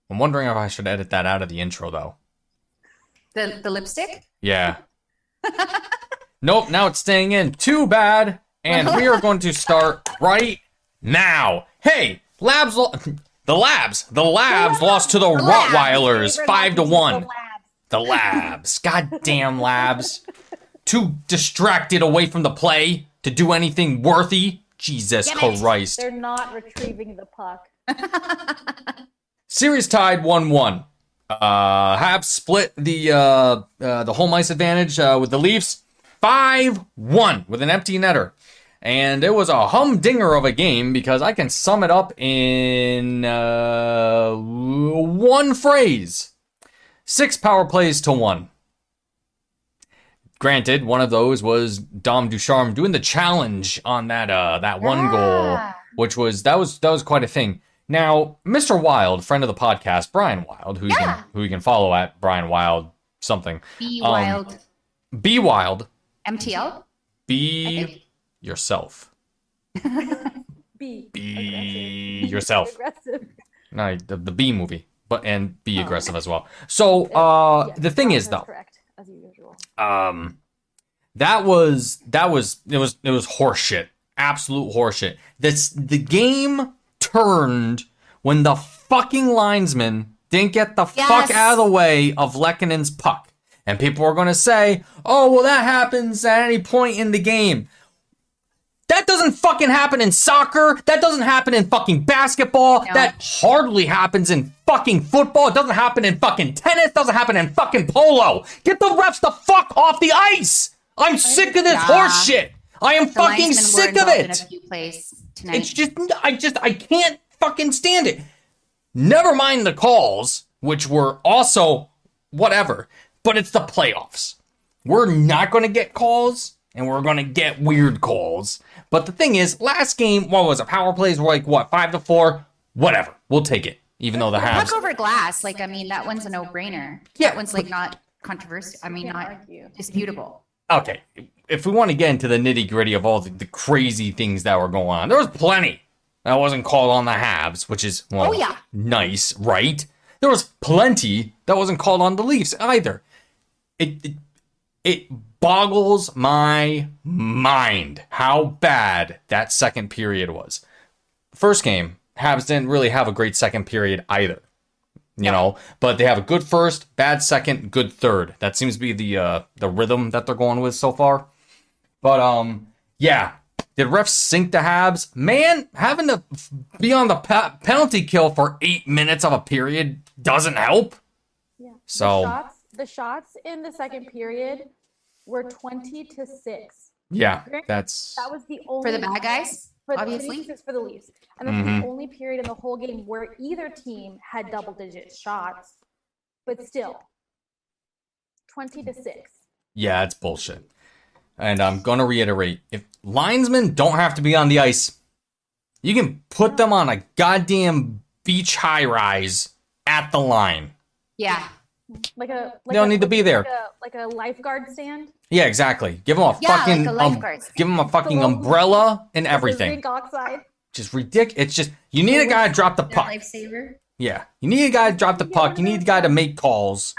I'm wondering if I should edit that out of the intro, though. The lipstick? Yeah. Nope, now it's staying in. Too bad. And we are going to start right now. Hey, the Labs lost to the Rottweilers 5-1. The Labs. Goddamn Labs. Too distracted away from the play to do anything worthy. Jesus Christ. They're not retrieving the puck. Series tied 1-1. Habs split the home ice advantage with the Leafs 5-1 with an empty netter. And it was a humdinger of a game because I can sum it up in one phrase. 6 power plays to 1. Granted, one of those was Dom Ducharme doing the challenge on that one goal, which was quite a thing. Now, Mr. Wild, friend of the podcast, Brian Wild, who you can follow at Brian Wild something. Be Wild. Be Wild. MTL? Be yourself. Be yourself. aggressive. No, the Bee movie, and be aggressive as well. So the thing is though, correct as usual. it was horseshit, absolute horseshit. The game turned when the fucking linesman didn't get the fuck out of the way of Lekkonen's puck. And people are going to say, oh, well, that happens at any point in the game. That doesn't fucking happen in soccer. That doesn't happen in fucking basketball. No. That hardly happens in fucking football. It doesn't happen in fucking tennis. It doesn't happen in fucking polo. Get the refs the fuck off the ice. I'm sick of this horse shit. I am fucking sick of it. In a few plays tonight. It's just, I can't fucking stand it. Never mind the calls, which were also whatever, but it's the playoffs. We're not going to get calls, and we're going to get weird calls. But the thing is, last game, what was it? Power plays were like, what, 5-4? Whatever. We'll take it, even though the Habs. Puck over glass, like, I mean, that one's a no-brainer. Yeah, that one's, like, not controversial. I mean, not disputable. Okay, if we want to get into the nitty-gritty of all the crazy things that were going on, there was plenty that wasn't called on the Habs, which is, well, nice, right? There was plenty that wasn't called on the Leafs either. It boggles my mind how bad that second period was. First game, Habs didn't really have a great second period either. You know, but they have a good first, bad second, good third. That seems to be the rhythm that they're going with so far. But yeah, did refs sink the Habs? Man, having to be on the penalty kill for 8 minutes of a period doesn't help. Yeah. So the shots in the second period were 20-6. Yeah, that was the only for the bad guys. Obviously, for the Leafs, and that's the only period in the whole game where either team had double-digit shots, but still, 20-6. Yeah, it's bullshit. And I'm gonna reiterate: if linesmen don't have to be on the ice, you can put them on a goddamn beach high-rise at the line. Yeah, they don't need to be there. Like a lifeguard stand. Yeah, exactly. Give them a fucking give them a fucking umbrella and everything. Zinc oxide. Just ridiculous. It's just you need a guy to drop the puck. Lifesaver. Yeah, you need a guy to drop the puck. You need a guy to make calls.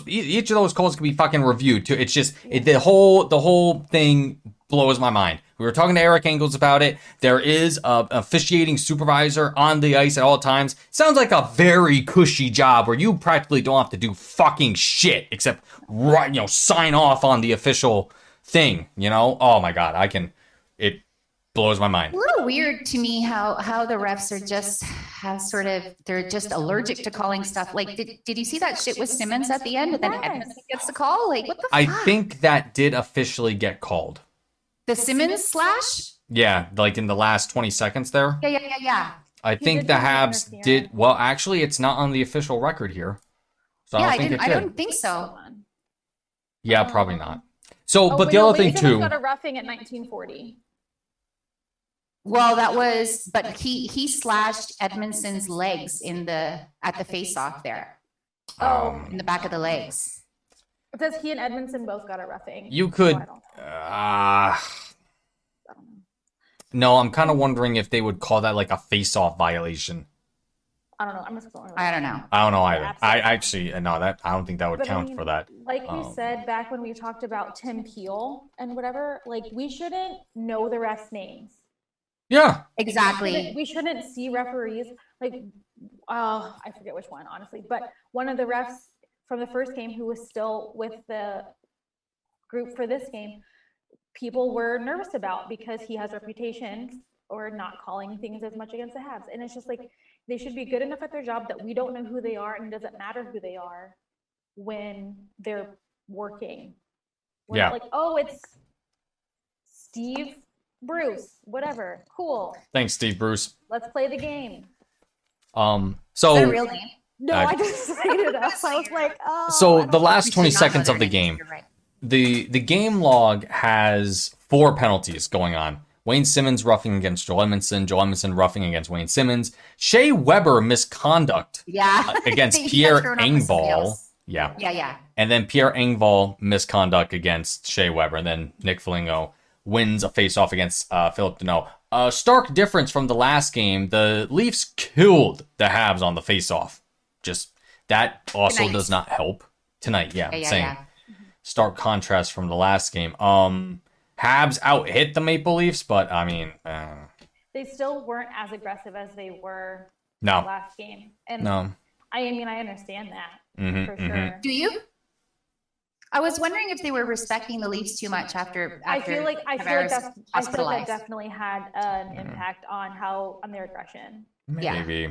Each of those calls can be fucking reviewed too. It's just the whole thing blows my mind. We were talking to Eric Engels about it. There is a officiating supervisor on the ice at all times. Sounds like a very cushy job where you practically don't have to do fucking shit except sign off on the official thing. Oh my god, it blows my mind. A little weird to me how the refs are they're just allergic to calling stuff. Like, did you see that shit with Simmons at the end? And then Edmonton gets the call. Like, what the fuck? I think that did officially get called. The Simmons slash? Yeah, like in the last 20 seconds there. Yeah. I think the Habs did. Well, actually, it's not on the official record here. So I don't think so. Yeah, probably not. So, but the other thing too. Got a roughing at 1940. Well, but he slashed Edmondson's legs at the face-off there. In the back of the legs. It says he and Edmondson both got a roughing. You could. No, I'm kind of wondering if they would call that like a face-off violation. I don't know. I'm just going. I don't know. I don't know either. I actually no, that I don't think that would count for that. Like we said back when we talked about Tim Peel and whatever, like we shouldn't know the refs' names. Yeah, exactly. We shouldn't see referees like, I forget which one, honestly, but one of the refs from the first game who was still with the group for this game, people were nervous about because he has reputation or not calling things as much against the Habs. And it's just like, they should be good enough at their job that we don't know who they are and it doesn't matter who they are when they're working. We're not like, oh, it's Steve Bruce, whatever. Cool. Thanks, Steve Bruce. Let's play the game. So is that a real name? No, I just made it up. I was like, oh. So the last 20 seconds of the game, right. the game log has 4 penalties going on. Wayne Simmons roughing against Joel Edmondson roughing against Wayne Simmons. Shea Weber misconduct against Pierre Engvall. Yeah. And then Pierre Engvall misconduct against Shea Weber. And then Nick Foligno wins a face-off against Philip Deneau. A stark difference from the last game. The Leafs killed the Habs on the face-off. Just that also Tonight. does not help. Tonight, Yeah. same. Stark contrast from the last game. Habs out-hit the Maple Leafs, but I mean... they still weren't as aggressive as they were No. last game. And No. I mean, I understand that for Mm-hmm. sure. Do you? I was wondering if they were respecting the Leafs too much after I feel like Tavares that hospitalized. definitely had an impact on their aggression. Maybe,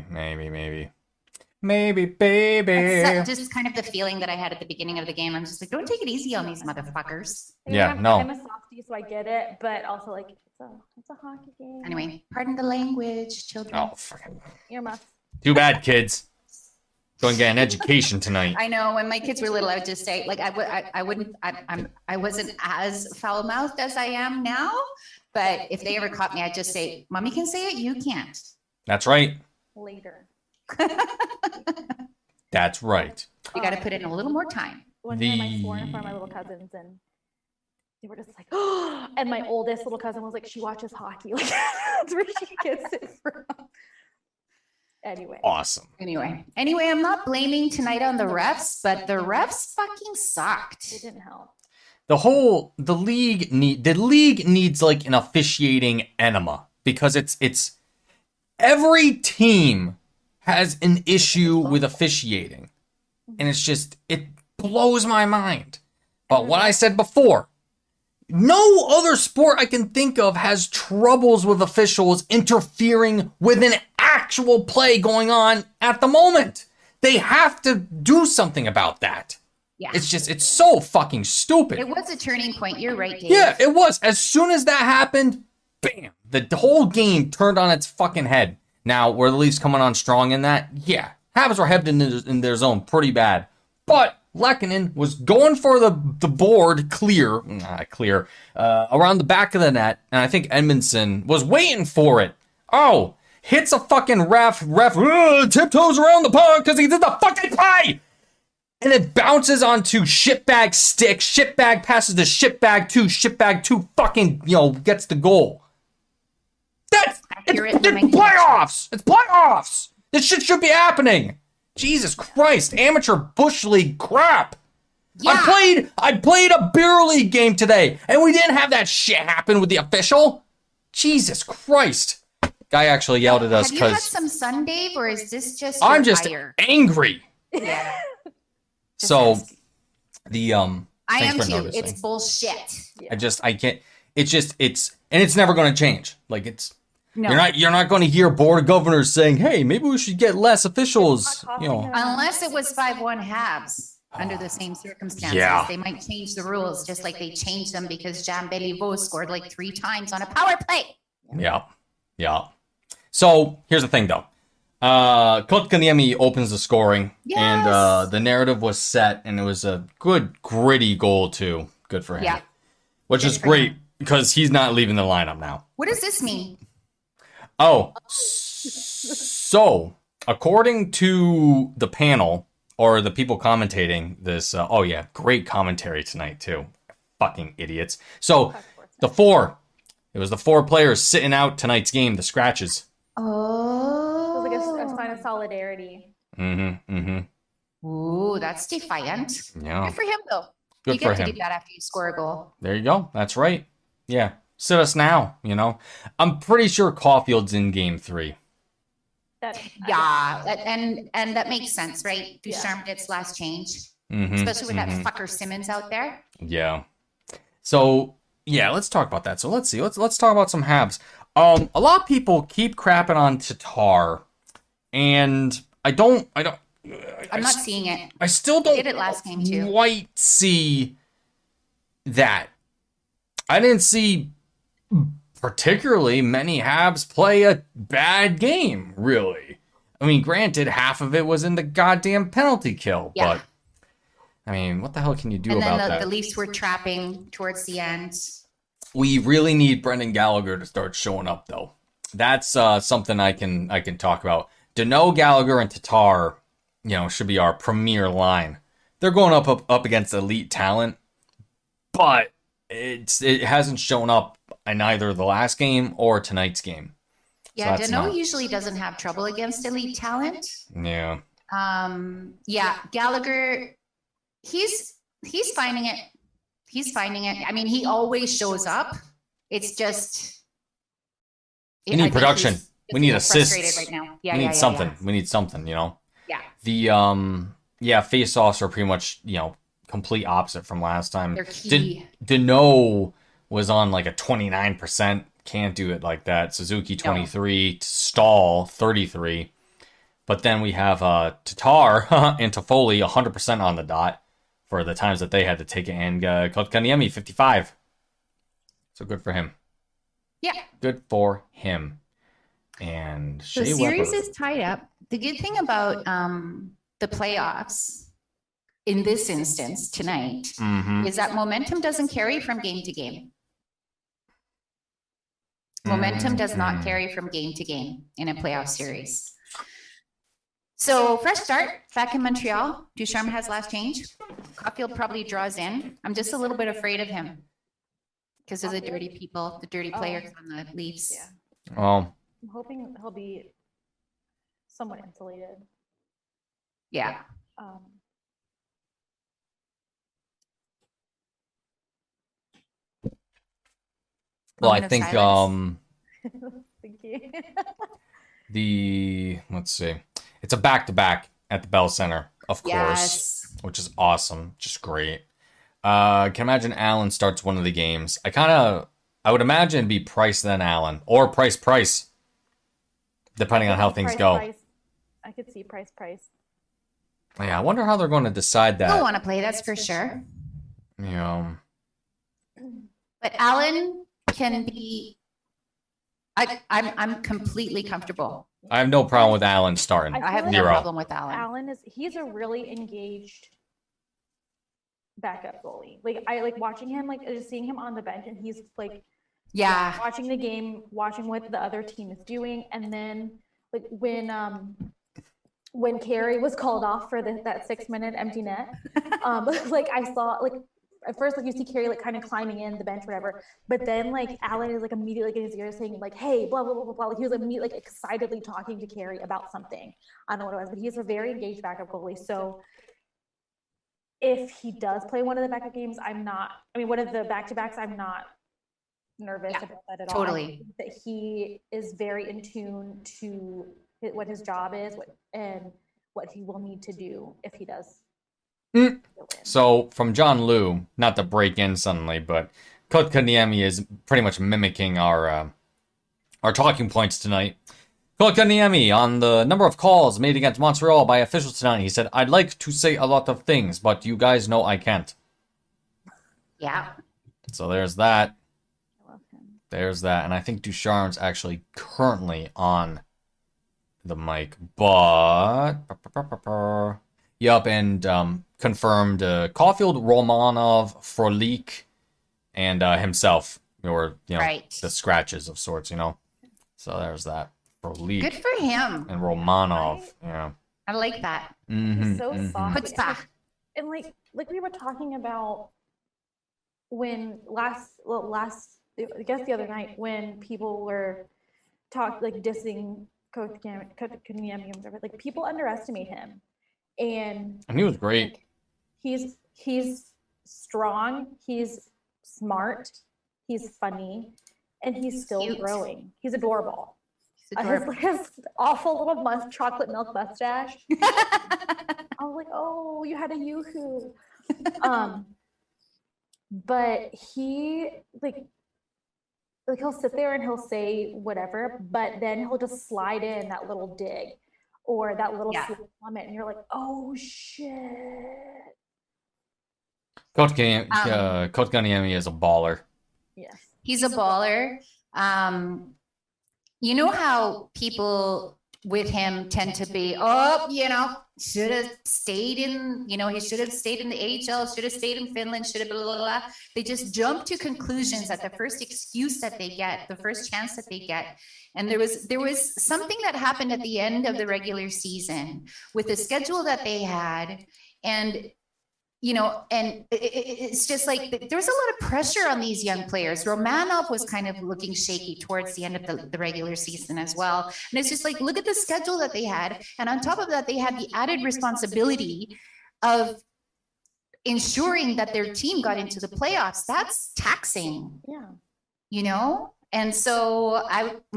baby. That's just kind of the feeling that I had at the beginning of the game. I'm just like, don't take it easy on these motherfuckers. I mean, Yeah, I'm no. a softie, so I get it, but also like it's a hockey game. Anyway, pardon the language, children. Oh, fucking. Earmuffs. Too bad, kids. Go and get an education tonight. I know when my kids were little, I would just say, like, I wasn't as foul mouthed as I am now. But if they ever caught me, I'd just say, "Mommy can say it, you can't." That's right. Later. That's right. You got to put in a little more time. One time I swore in front of my little cousins and they were just like, oh, and my oldest little cousin was like, she watches hockey. Like, that's where she gets it from. Anyway. Awesome. Anyway, I'm not blaming tonight on the refs, but the refs fucking sucked. It didn't help. The league needs like an officiating enema because it's every team has an issue with officiating. And it blows my mind. But what I said before, no other sport I can think of has troubles with officials interfering with an actual play going on at the moment. They have to do something about that. Yeah. It's so fucking stupid. It was a turning point. You're right, Dave. Yeah, it was. As soon as that happened, bam, the whole game turned on its fucking head. Now, were the Leafs coming on strong in that? Yeah. Habs were headed in their zone pretty bad. But Lehkonen was going for the board around the back of the net, and I think Edmondson was waiting for it. Oh, hits a fucking ref, tiptoes around the puck because he did the fucking play! And it bounces onto shitbag stick, shitbag passes to shitbag two fucking, gets the goal. It's playoffs! It's playoffs! This shit should be happening! Jesus Christ, amateur Bush League crap! Yeah. I played a beer league game today, and we didn't have that shit happen with the official. Jesus Christ. Guy actually yelled at us because... Have you had some sun, Dave, or is this just I'm just fire? Angry. Yeah. So, I am too. Noticing. It's bullshit. Yeah. I can't... It's never going to change. Like, it's... No. You're not going to hear board of governors saying, "Hey, maybe we should get less officials." Unless it was 5-1 Habs under the same circumstances, they might change the rules just like they changed them because Jean Béliveau scored like 3 times on a power play. Yeah. So here's the thing, though. Kotkaniemi opens the scoring, and the narrative was set, and it was a good, gritty goal too. Good for him. Yeah, which is great because he's not leaving the lineup now. What does this mean? Oh, so according to the panel or the people commentating this, great commentary tonight too. Fucking idiots. So it was the 4 players sitting out tonight's game, the scratches. Oh, it was like a sign of solidarity. Ooh, that's defiant. Yeah. Good for him, though. Good you for get to him. do that after you score a goal. There you go. That's right. Yeah. Sit us now, you know. I'm pretty sure Caulfield's in game 3. Yeah, and that makes sense, right? Ducharme gets last change. Especially with that fucker Simmons out there. Yeah. So, yeah, let's talk about that. So let's see. Let's talk about some Habs. A lot of people keep crapping on Tatar, and I'm not seeing it. I still don't did it last game too. quite see that. I didn't see particularly many Habs play a bad game, really. I mean, granted, half of it was in the goddamn penalty kill, but I mean, what the hell can you do about that? And then the Leafs were trapping towards the end. We really need Brendan Gallagher to start showing up, though. That's something I can talk about. Danault, Gallagher, and Tatar, should be our premier line. They're going up against elite talent, but it hasn't shown up in either the last game or tonight's game. Yeah, so Danault usually doesn't have trouble against elite talent. Yeah. Gallagher, he's finding it. He's finding it. I mean, he always shows up. It's just we need production. We need assists. Right now. We need something. We need something. Yeah. The face-offs are pretty much complete opposite from last time. They're key. Danault was on like a 29%. Can't do it like that. Suzuki 23, Stahl 33. But then we have Tatar and Toffoli 100% on the dot for the times that they had to take it, and Kotkaniemi 55. So good for him. Yeah. Good for him. And the series is tied up. The good thing about the playoffs in this instance tonight is that momentum doesn't carry from game to game. Momentum does not carry from game to game in a playoff series. So fresh start back in Montreal. Ducharme has last change. Caulfield probably draws in. I'm just a little bit afraid of him because of the dirty people, the dirty players on the Leafs. Yeah. Oh. I'm hoping he'll be somewhat insulated. Yeah. Well, I think Thank you. Let's see. It's a back-to-back at the Bell Center, of course, which is awesome, just great. Can imagine Allen starts one of the games. I would imagine it'd be Price then Allen, or Price, depending on how things go. I could see Price. Yeah, I wonder how they're going to decide that. I don't want to play, that's for sure. Yeah. But Allen can be. I'm completely comfortable. I have no problem with Allen starting. I have no problem with Allen. He's a really engaged backup goalie. Like I like watching him, like just seeing him on the bench, and he's like, watching the game, watching what the other team is doing, and then like when Carey was called off for that 6-minute empty net, like I saw like. At first, like you see Carey like kind of climbing in the bench, whatever. But then like Allen is like immediately like in his ear saying like, "Hey, blah blah blah blah blah." Like he was immediately like excitedly talking to Carey about something. I don't know what it was, but he's a very engaged backup goalie. So if he does play one of the backup games, one of the back-to-backs, I'm not nervous about that at all. Totally. That he is very in tune to what his job is, and what he will need to do if he does. So, from John Liu, not to break in suddenly, but Kotkaniemi is pretty much mimicking our talking points tonight. Kotkaniemi, on the number of calls made against Montreal by officials tonight, he said, "I'd like to say a lot of things, but you guys know I can't." Yeah. So there's that. There's that. And I think Ducharme's actually currently on the mic, but... Yup, and confirmed Caulfield, Romanov, Frolik, and himself, or the scratches of sorts, So there's that. Frolik. Good for him. And Romanov, yeah. I like that. He's so soft. Puts back. And like we were talking about when last I guess the other night when people were dissing Kotkaniemi, whatever. Like people underestimate him, and he was great. Like, he's strong. He's smart. He's funny, and he's still cute. Growing. He's adorable. He's adorable. His awful little chocolate milk mustache. I was like, oh, you had a yoo-hoo. But he like he'll sit there and he'll say whatever, but then he'll just slide in that little dig or that little comment, and you're like, oh shit. Kotkaniemi is a baller. Yes. He's a baller. You know how people with him tend to be, should have stayed in, he should have stayed in the AHL, should have stayed in Finland, should have blah, blah, blah. They just jump to conclusions at the first excuse that they get, the first chance that they get. And there was something that happened at the end of the regular season with the schedule that they had. And and it's just like there was a lot of pressure on these young players. Romanov was kind of looking shaky towards the end of the regular season as well. And it's just like, look at the schedule that they had. And on top of that, they had the added responsibility of ensuring that their team got into the playoffs. That's taxing. Yeah. And so I'm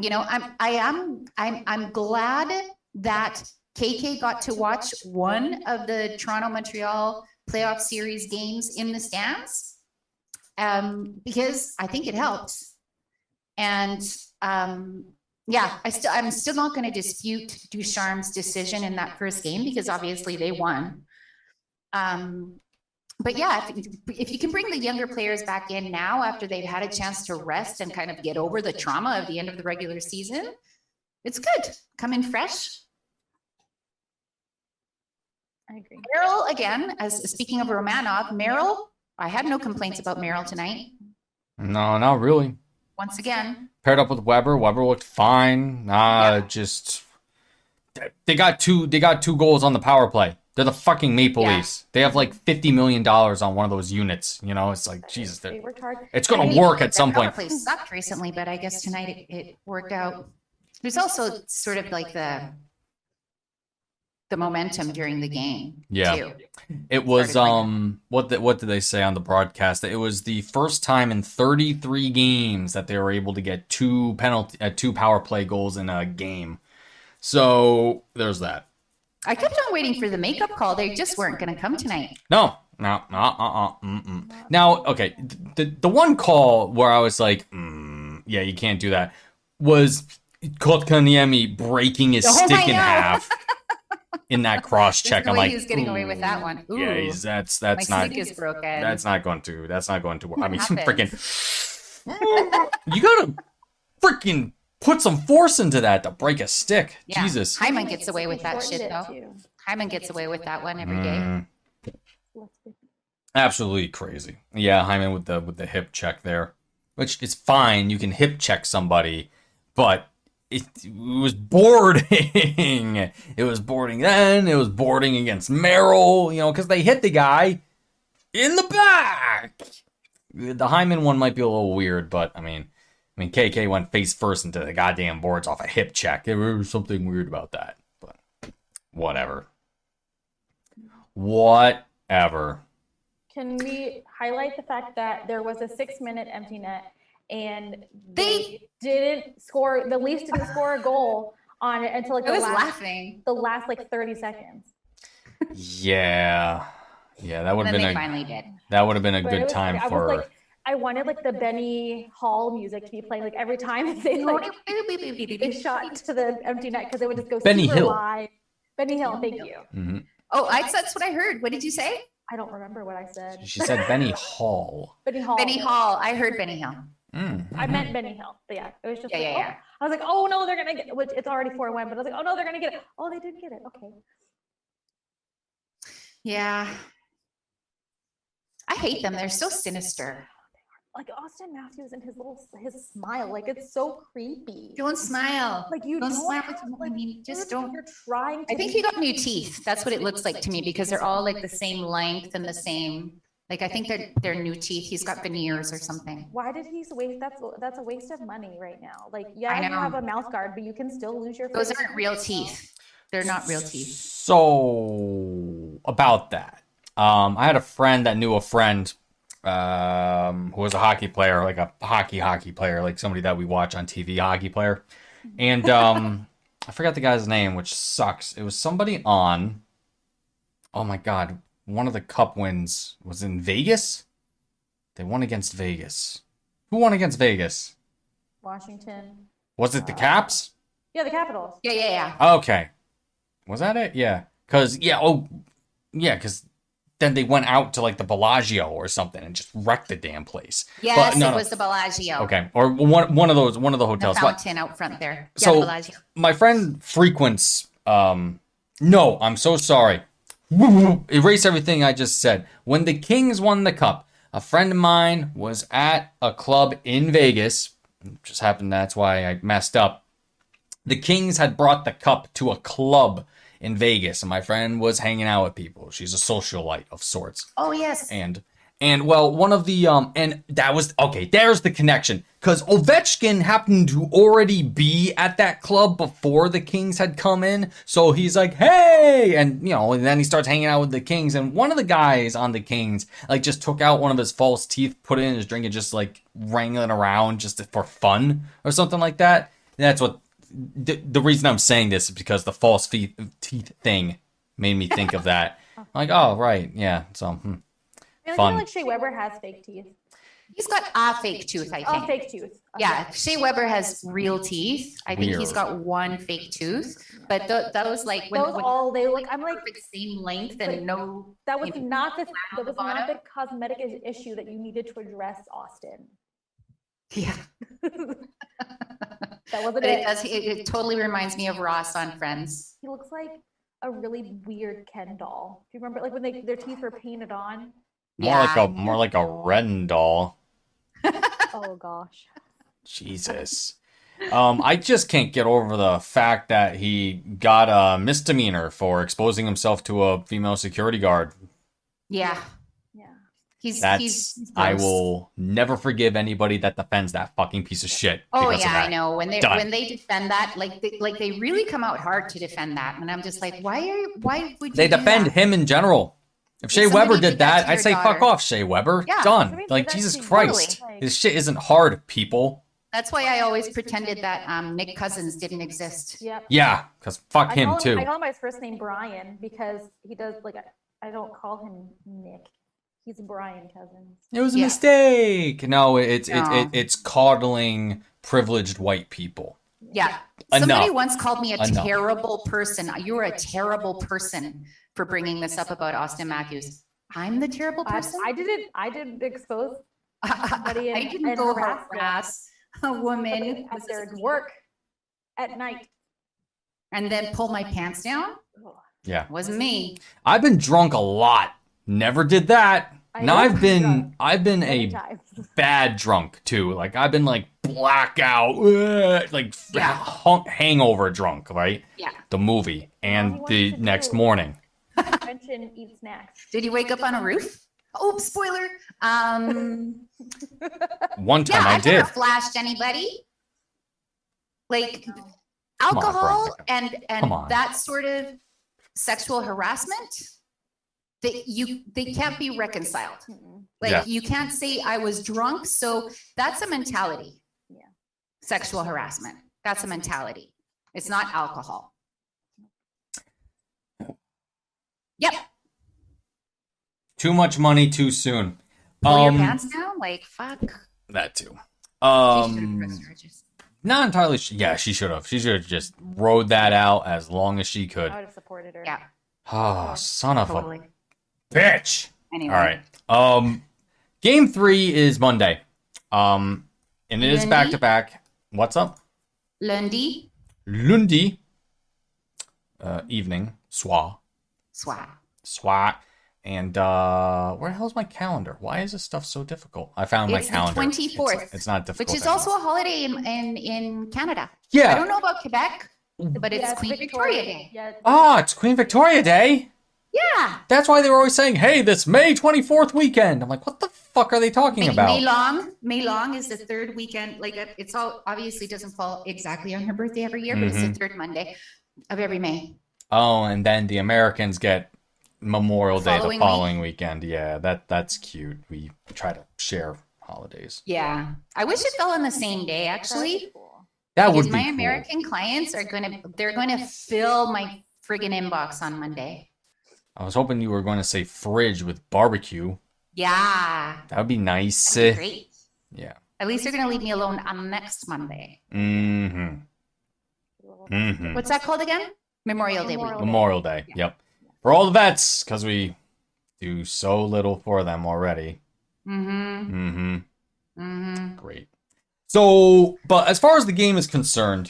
glad that KK got to watch one of the Toronto-Montreal playoff series games in the stands, because I think it helps. And I'm still not going to dispute Ducharme's decision in that first game because obviously they won. But yeah, if you can bring the younger players back in now after they've had a chance to rest and kind of get over the trauma of the end of the regular season, it's good. Come in fresh. I agree. Merrill, again, speaking of Romanov, Merrill, I had no complaints about Merrill tonight. No, not really. Once again. Paired up with Weber. Weber looked fine. Just they got two goals on the power play. They're the fucking Maple Leafs. They have like $50 million on one of those units. It's like, Jesus, they worked hard. It's going to work at some point. Power play sucked recently, but I guess tonight it worked out. There's also sort of like the momentum during the game. Yeah. Too. It was what did they say on the broadcast? It was the first time in 33 games that they were able to get two power play goals in a game. So there's that. I kept on waiting for the makeup call. They just weren't going to come tonight. No. Now, okay, the one call where I was like, yeah, you can't do that, was Kotkaniemi breaking his stick in half. In that cross check, I'm like, he was getting away with that one. Ooh, yeah, that's my not. stick is broken. That's not going to work. I mean, freaking, you gotta freaking put some force into that to break a stick. Yeah. Jesus, Hyman gets away with that shit though. Hyman gets away with that one every day. Absolutely crazy. Yeah, Hyman with the hip check there, which is fine. You can hip check somebody, but. It was boarding. It was boarding then. It was boarding against Merrill, because they hit the guy in the back. The Hyman one might be a little weird, but I mean, KK went face first into the goddamn boards off a hip check. There was something weird about that, but whatever. Can we highlight the fact that there was a 6-minute empty net? And they didn't score. The Leafs didn't score a goal on it until the last 30 seconds. Yeah, that would have been finally did. That would have been a good time for. I wanted the Benny Hall music to be playing every time they shot to the empty net because it would just go Benny Hill. Live. Benny Hill, thank you. Mm-hmm. Oh, that's what I heard. What did you say? I don't remember what I said. She said Benny Hall. Benny Hall. Benny Hall. I heard Benny Hill. I meant Benny Hill, but yeah, it was just I was like, oh no, they're gonna get, which it's already 4-1, but I was like, oh no, they're gonna get it. Oh, they did get it. Okay. Yeah, I hate them. They're so sinister. Like Austin Matthews and his smile, it's so creepy. Don't smile. You don't smile. Just don't. You're trying to. I think he got new teeth. That's what it looks like to me because they're all the same length and the same. Like, I think they're new teeth. He's got veneers or something. Why did he waste? That's a waste of money right now. Like, I yeah, you know. have a mouth guard, but you can still lose your. Those aren't real teeth. They're not real teeth. So about that, I had a friend that knew a friend who was a hockey player, like a hockey player, like somebody that we watch on TV, hockey player. And I forgot the guy's name, which sucks. It was somebody on, oh my God, one of the cup wins was in Vegas. They won against Vegas. Who won against Vegas? Washington. Was it the Caps? Yeah, the Capitals. Yeah. Okay. Was that it? Yeah. Because then they went out to like the Bellagio or something and just wrecked the damn place. Yes, it was the Bellagio. Okay, or one of the hotels. The fountain out front there. Yeah, so the Bellagio. My friend frequents. No, I'm so sorry. Erase everything I just said. When the Kings won the cup, a friend of mine was at a club in Vegas. It just happened. That's why I messed up. The Kings had brought the cup to a club in Vegas, and my friend was hanging out with people. She's a socialite of sorts. Oh, yes. And well, one of the and that was okay. There's the connection, because Ovechkin happened to already be at that club before the Kings had come in. So he's like, "Hey!" And and then he starts hanging out with the Kings. And one of the guys on the Kings like just took out one of his false teeth, put it in his drink, and just like wrangling around just for fun or something like that. And that's what the reason I'm saying this is because the false teeth thing made me think of that. Like, oh right, yeah. So. I feel like Shea Weber has fake teeth. He's got a fake tooth, I think. A fake tooth. Okay. Yeah, Shea Weber has real teeth. I think he's got one fake tooth. But those like when they look. I'm like the same length and no. That was not the cosmetic issue that you needed to address, Austin. Yeah. That wasn't it. It totally reminds me of Ross on Friends. He looks like a really weird Ken doll. Do you remember, like when their teeth were painted on? More like a Ren doll. Oh gosh. Jesus. I just can't get over the fact that he got a misdemeanor for exposing himself to a female security guard. Yeah. He's I will never forgive anybody that defends that fucking piece of shit. Oh yeah, I know. When they defend that, like they really come out hard to defend that, and I'm just like, why would they defend him in general? If Shea Weber did that, I'd say fuck off, Shea Weber. Yeah, done. Like Jesus Christ, this shit isn't hard, people. That's why I always pretended that Nick Cousins didn't exist. Yep. Yeah, because fuck him too. I call him by his first name Brian because he does I don't call him Nick. He's Brian Cousins. It was a mistake. No, it's coddling privileged white people. Yeah. Somebody once called me a terrible person. You were a terrible person for bringing this up about Austin Matthews. I'm the terrible person? I didn't expose somebody I didn't go harass a woman at their work at night. And then pull my pants down? Yeah. Wasn't me. I've been drunk a lot. Never did that. Now I've been a bad drunk too. Like I've been like blackout, hangover drunk, right? Yeah. The movie and the next morning. Mention eat snacks. Did you wake up on a roof? Oh, spoiler. One time I did. Never flashed anybody. Like alcohol and that sort of sexual harassment. They can't be reconciled. Like you can't say I was drunk. So that's a mentality. Yeah. Sexual harassment. That's a mentality. It's not alcohol. Yep. Too much money too soon. Pull your pants down? Like fuck. That too. Not entirely. Yeah, she should have. She should have just rode that out as long as she could. I would have supported her. Yeah. Oh, son of a bitch. Anyway. All right. Game 3 is Monday. And it is back to back. What's up? Lundi. Evening. Soir. And where the hell's my calendar? Why is this stuff so difficult? I found my calendar. It's the 24th. It's not difficult. Which is also a holiday in Canada. Yeah. I don't know about Quebec, but it's Queen Victoria Day. Yeah. Oh, it's Queen Victoria Day. Yeah. That's why they were always saying, hey, this May 24th weekend. I'm like, what the fuck are they talking about? May Long is the third weekend. Like it's all obviously doesn't fall exactly on her birthday every year, but it's the third Monday of every May. Oh, and then the Americans get Memorial Day the following week. weekend. Yeah, that's cute. We try to share holidays. Yeah. I wish it fell on the same day, actually. That would be my cool. American clients they're going to fill my friggin' inbox on Monday. I was hoping you were going to say fridge with barbecue. Yeah. That would be nice. That'd be great. Yeah. At least they're going to leave me alone on next Monday. What's that called again? Memorial Day week. Memorial Day. Yeah. Yep. For all the vets, because we do so little for them already. Great. So, but as far as the game is concerned,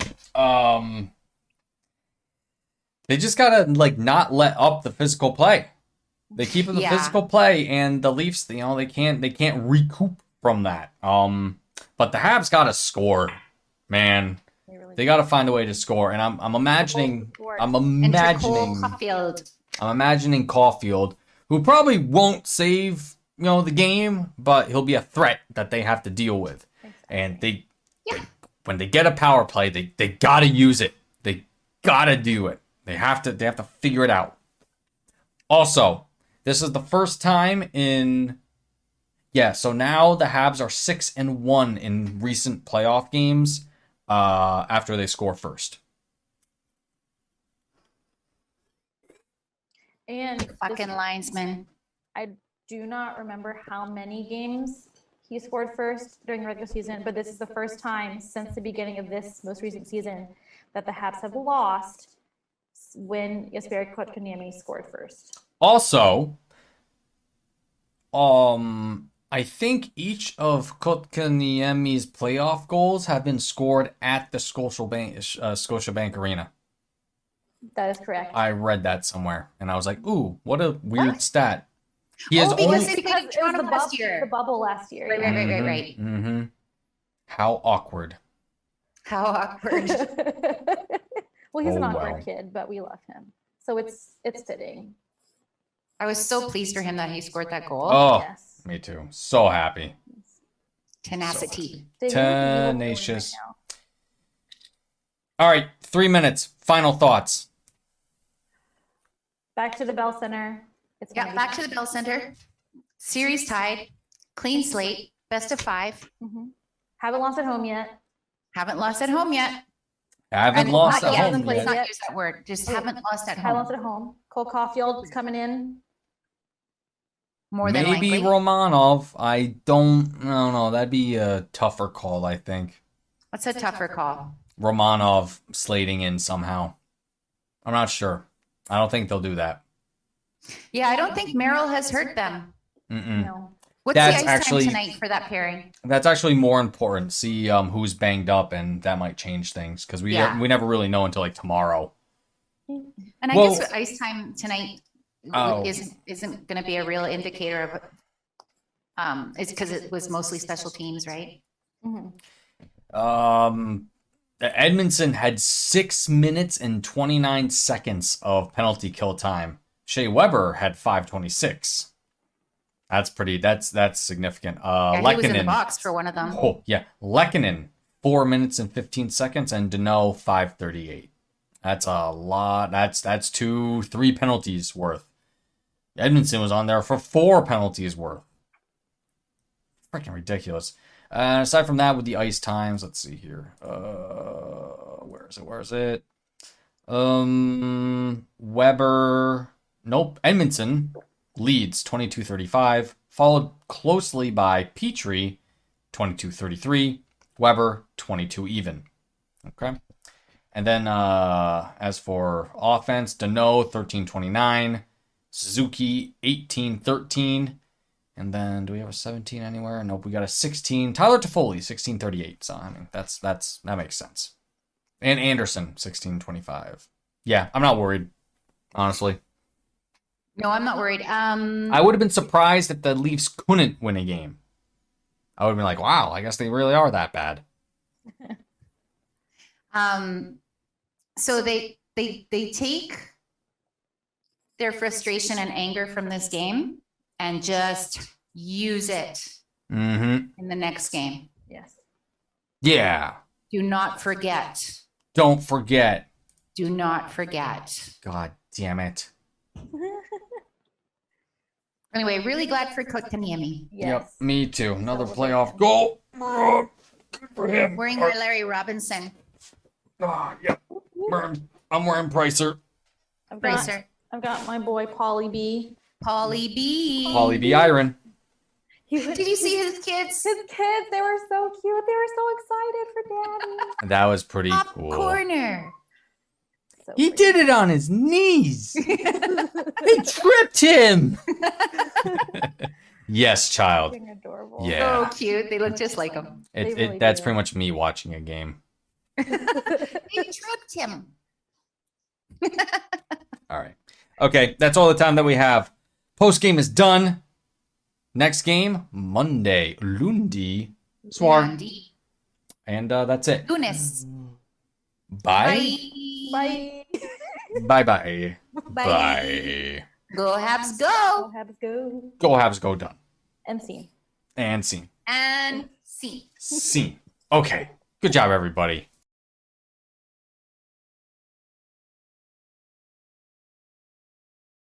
they just gotta not let up the physical play. They keep the physical play, and the Leafs, they can't recoup from that. But the Habs gotta score, man. They gotta find a way to score, and I'm imagining Caulfield, who probably won't save the game, but he'll be a threat that they have to deal with. And they when they get a power play, they gotta use it. They gotta do it. They have to figure it out. Also, this is the first time so now the Habs are 6-1 in recent playoff games after they score first. And fucking linesman. I do not remember how many games he scored first during the regular season, but this is the first time since the beginning of this most recent season that the Habs have lost when Jesperi Kotkaniemi scored first. Also, I think each of Kotkaniemi's playoff goals have been scored at the Scotiabank Arena. That is correct. I read that somewhere, and I was like, "Ooh, what a weird stat." Because it was the bubble last year. Right. Mm-hmm. How awkward. Well, he's an awkward kid, but we love him, so it's fitting. I was so pleased for him that he scored that goal. Oh, yes. Me too. So happy. Tenacity. Tenacious. All right, 3 minutes. Final thoughts. Back to the Bell Center. Back to the Bell Center. Series tied. Clean slate. Best of 5. Haven't lost at home yet. Haven't lost at home yet. Haven't lost at home yet. Not use that word. Just haven't lost at home. Haven't lost at home. Cole Caulfield is coming in. More than likely. Maybe Romanov. I don't know. That'd be a tougher call, I think. What's a tougher call? Romanov slating in somehow. I'm not sure. I don't think they'll do that. Yeah, I don't think Merrill has hurt them. No. What's the ice time tonight for that pairing? That's actually more important. See who's banged up, and that might change things because we never really know until tomorrow. And I guess ice time tonight isn't going to be a real indicator of it's because it was mostly special teams, right? Edmondson had 6 minutes and 29 seconds of penalty kill time. Shea Weber had 5:26. That's significant. He was in the box for one of them. Oh yeah, Lehkonen 4 minutes and 15 seconds, and Deneau 5:38. That's a lot. That's 2-3 penalties worth. Edmondson was on there for 4 penalties worth. Freaking ridiculous. Aside from that, with the ice times, let's see here. Where is it? Weber. Nope. Edmondson leads 22-35, followed closely by Petrie, 22-33. Weber, 22 even. Okay. And then as for offense, Deneau, 13-29. Suzuki, 18-13. And then, do we have a 17 anywhere? Nope, we got a 16. Tyler Toffoli, 16-38. So, I mean, that makes sense. And Anderson, 16-25. Yeah, I'm not worried, honestly. No, I'm not worried. I would have been surprised if the Leafs couldn't win a game. I would have been like, wow, I guess they really are that bad. So they take their frustration and anger from this game and just use it in the next game. Yes. Yeah. Do not forget. Don't forget. Do not forget. God damn it. Anyway, really glad for Kotkaniemi. Yes. Yep, me too. Another Celebrate playoff him. goal. Good for him. Wearing our Larry Robinson. Yep. I'm wearing Pricer. I've got my boy Polly B. Polly B. Polly B. Iron. Did you see his kids? His kids, they were so cute. They were so excited for Daddy. That was pretty Top cool. corner. So He pretty. did it on his knees. He tripped him. Yes, child. Freaking adorable. Yeah. So cute. They look just like him. They really That's do. pretty much me watching a game. They tripped him. All right. Okay, that's all the time that we have. Post game is done. Next game, Monday, Lundi, Soir. Andy. And that's it. Lunes. Bye. Bye. Bye-bye. Bye. Bye. Go Habs Go go. Habs go. Go Habs, go done. And see. And scene. And see. Scene. Okay. Good job, everybody.